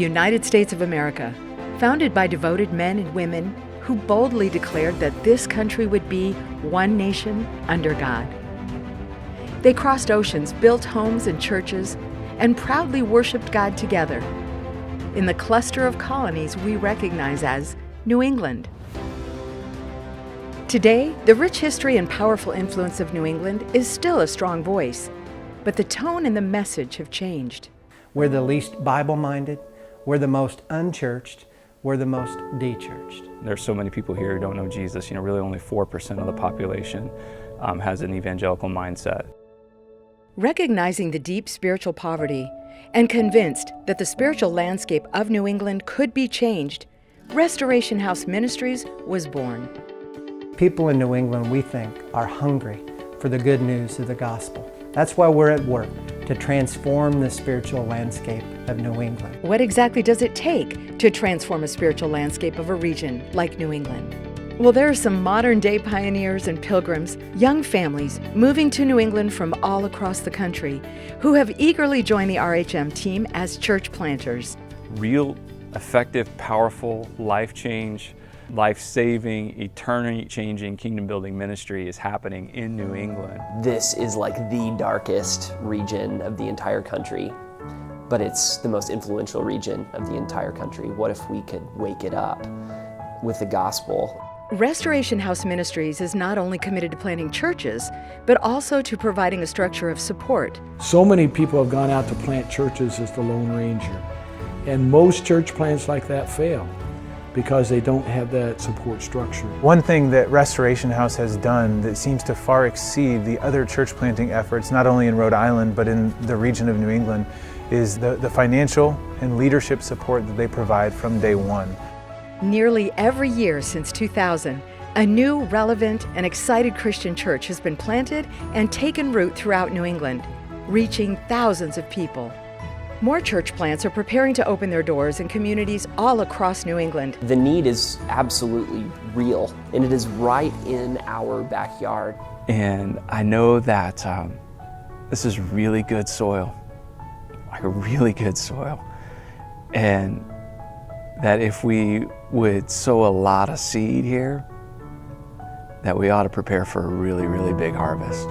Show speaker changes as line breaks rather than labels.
United States of America, founded by devoted men and women who boldly declared that this country would be one nation under God. They crossed oceans, built homes and churches, and proudly worshiped God together in the cluster of colonies we recognize as New England. Today, the rich history and powerful influence of New England is still a strong voice, but the tone and the message have changed.
We're the least Bible-minded, we're the most unchurched, we're the most de-churched.
There's so many people here who don't know Jesus. Really only 4% of the population has an evangelical mindset.
Recognizing the deep spiritual poverty and convinced that the spiritual landscape of New England could be changed, Restoration House Ministries was born.
People in New England, we think, are hungry for the good news of the gospel. That's why we're at work, to transform the spiritual landscape of New England.
What exactly does it take to transform a spiritual landscape of a region like New England? Well, there are some modern-day pioneers and pilgrims, young families moving to New England from all across the country who have eagerly joined the RHM team as church planters.
Real, effective, powerful, life-saving, eternity-changing, kingdom-building ministry is happening in New England.
This is like the darkest region of the entire country, but it's the most influential region of the entire country. What if we could wake it up with the gospel?
Restoration House Ministries is not only committed to planting churches, but also to providing a structure of support.
So many people have gone out to plant churches as the Lone Ranger, and most church plants like that fail because they don't have that support structure.
One thing that Restoration House has done that seems to far exceed the other church planting efforts, not only in Rhode Island, but in the region of New England, is the financial and leadership support that they provide from day one.
Nearly every year since 2000, a new, relevant, and excited Christian church has been planted and taken root throughout New England, reaching thousands of people. More church plants are preparing to open their doors in communities all across New England.
The need is absolutely real, and it is right in our backyard.
And I know that this is really good soil, like a really good soil. And that if we would sow a lot of seed here, that we ought to prepare for a really, really big harvest.